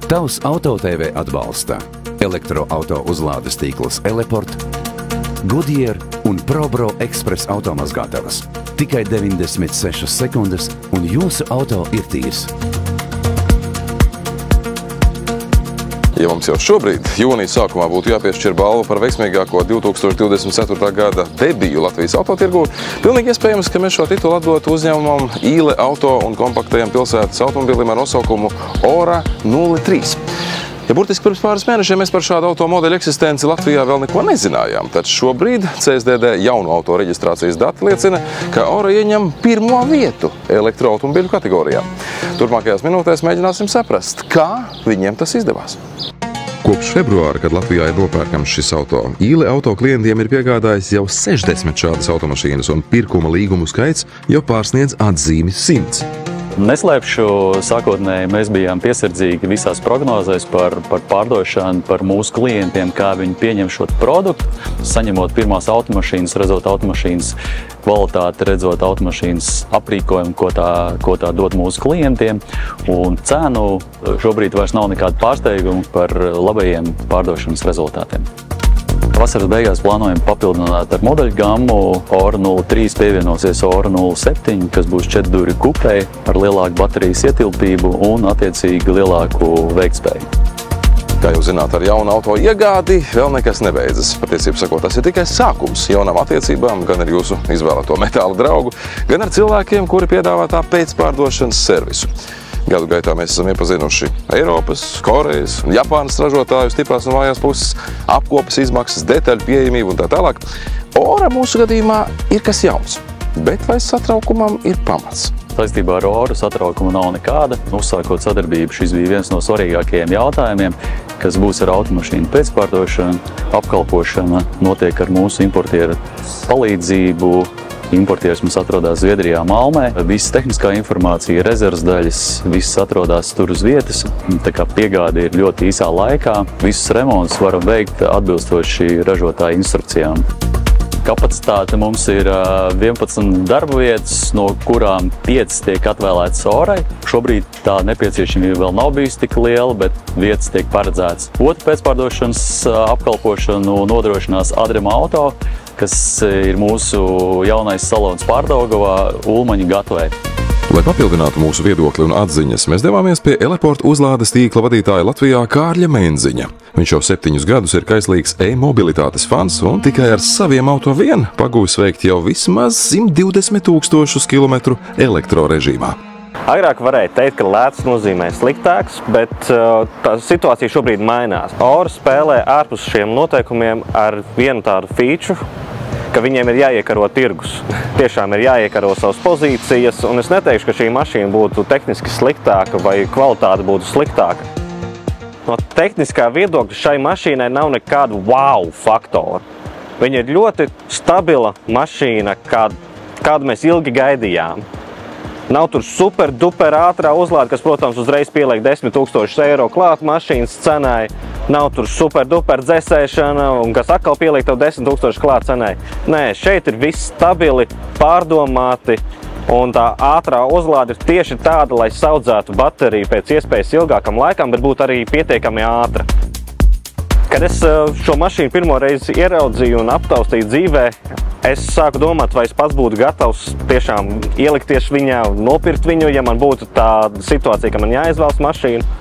Tavs Auto TV atbalsta elektroauto uzlādes tīkls Eleport, Goodyear un ProBro Express automazgātavas. Tikai 96 sekundes un jūsu auto ir tīrs. Ja mums jau šobrīd, jūnija sākumā, būtu jāpiešķir balva par veiksmīgāko 2024. gada debiju Latvijas autotirgū, pilnīgi iespējams, ka mēs šo titulu atdotu uzņēmumam Īle Auto un kompaktajam pilsētas automobilim ar nosaukumu Ora 03. Ja burtiski pirms pāris mēnešiem mēs par šādu automodeļu eksistenci Latvijā vēl neko nezinājām, tad šobrīd CSDD jaunu auto reģistrācijas dati liecina, ka Ora ieņem pirmo vietu elektroautomobiļu kategorijā. Turpmākajās minūtēs mēģināsim saprast, kā viņiem tas izdevās. Kopš februāra, kad Latvijā ir nopērkams šis auto, Īle Auto klientiem ir piegādājis jau 60 šādas automašīnas un pirkuma līgumu skaits jau pārsniedz atzīmi 100. Neslēpšu, sākotnēji mēs bijām piesardzīgi visās prognozēs par pārdošanu, par mūsu klientiem, kā viņi pieņem šo produktu, saņemot pirmās automašīnas, redzot automašīnas kvalitāti, redzot automašīnas aprīkojumu, ko tā dod mūsu klientiem. Un cenu šobrīd vairs nav nekāda pārsteiguma par labajiem pārdošanas rezultātiem. Vasaras beigās plānojam papildināt ar modeļu gammu. Ora 03 pievienosies Ora 07, kas būs 4-dūri kupē ar lielāku baterijas ietilpību un attiecīgi lielāku veiktspēju. Kā jūs zināt, ar jaunu auto iegādi vēl nekas nebeidzas. Patiesībā sakot, tas ir tikai sākums jaunām attiecībām, gan ar jūsu izvēlēto metāla draugu, gan ar cilvēkiem, kuri piedāvā tā pēcpārdošanas servisu. Gadu gaitā mēs esam iepazinuši Eiropas, Korejas un Japānas ražotāju stiprās un vājās puses, apkopas izmaksas, detaļu pieejamību un tā tālāk. Ora mūsu gadījumā ir kas jauns, bet vai satraukumam ir pamats? Saistībā ar Oru satraukuma nav nekāda. Uzsākot sadarbību, šis bija viens no svarīgākajiem jautājumiem, kas būs ar automašīnu pēcpārdošanu, apkalpošana notiek ar mūsu importiera palīdzību. Importieris mums atrodas Zviedrijā, Malmē. Visa tehniskā informācija, rezerves daļas, viss atrodas tur uz vietas. Tā kā piegāde ir ļoti īsā laikā. Visus remontus varam veikt atbilstoši ražotāju instrukcijām. Kapacitāte mums ir 11 darba vietas, no kurām 5 tiek atvēlētas Orai. Šobrīd tā nepieciešamība vēl nav bijusi tik liela, bet vietas tiek paredzētas. Otru pēcpārdošanas apkalpošanu nodrošinās Adrem Auto, kas ir mūsu jaunais salons Pārdaugavā, Ulmaņa gatavē. Lai papildinātu mūsu viedokli un atziņas, mēs devāmies pie Eleport uzlādes tīkla vadītāja Latvijā Kārļa Menziņa. Viņš jau 7 gadus ir kaislīgs e-mobilitātes fans un tikai ar saviem auto vien pagūs veikt jau vismaz 120 000 kilometru elektrorežīmā. Agrāk varēja teikt, ka lēts nozīmē sliktāks, bet tā situācija šobrīd mainās. Ora spēlē ārpus šiem noteikumiem ar vienu tādu feature, ka viņiem ir jāiekaro tirgus. Tiešām ir jāiekaro savas pozīcijas, un es neteikšu, ka šī mašīna būtu tehniski sliktāka vai kvalitāte būtu sliktāka. No tehniskā viedokļa šai mašīnai nav nekādu wow faktoru. Viņa ir ļoti stabila mašīna, kādu mēs ilgi gaidījām. Nav tur super duper ātrā uzlāde, kas, protams, uzreiz pieliek 10 000 eiro klāt mašīnas cenai. Nav tur super duper dzēsēšana, un kas atkal pieliek tev 10 000 klāt cenai. Nē, šeit ir viss stabili, pārdomāti, un tā ātrā uzlāde ir tieši tāda, lai saudzētu bateriju pēc iespējas ilgākam laikam, bet būtu arī pietiekami ātra. Kad es šo mašīnu pirmo reizi ieraudzīju un aptaustīju dzīvē, es sāku domāt, vai es pats būtu gatavs tiešām ielikties viņā un nopirkt viņu, ja man būtu tāda situācija, ka man jāizvēlas mašīnu.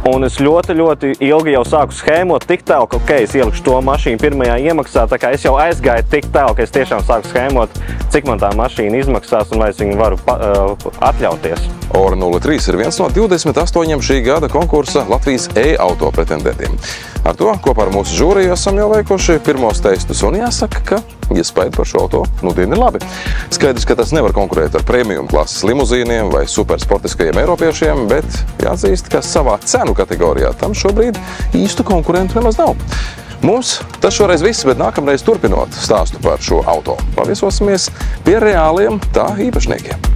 Un es ļoti ilgi jau sāku schēmot tik tālu, ka ok, es ielikšu to mašīnu pirmajā iemaksā, tā kā es jau aizgāju tik tālu, ka es tiešām sāku schēmot, cik man tā mašīna izmaksās un vai es viņu varu atļauties. Ora 03 ir viens no 28 šī gada konkursa Latvijas e-auto pretendentiem. Ar to kopā ar mūsu žūriju esam jau veikuši pirmos testus, un jāsaka, ka iespēja par šo auto nudien ir labi. Skaidrs, ka tas nevar konkurēt ar premium klases limuzīniem vai supersportiskajiem eiropiešiem, bet jāatzīst, ka savā cenu kategorijā tam šobrīd īstu konkurentu nemaz nav. Mums tas šoreiz viss, bet nākamreiz turpinot stāstu par šo auto, paviesosimies pie reāliem tā īpašniekiem.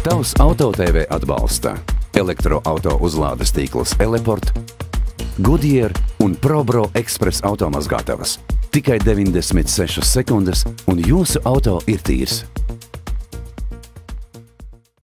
Tavs Auto TV atbalsta elektroauto uzlādes tīkls Eleport, Goodyear un ProBro Express automazgātavas. Tikai 96 sekundes un jūsu auto ir tīrs.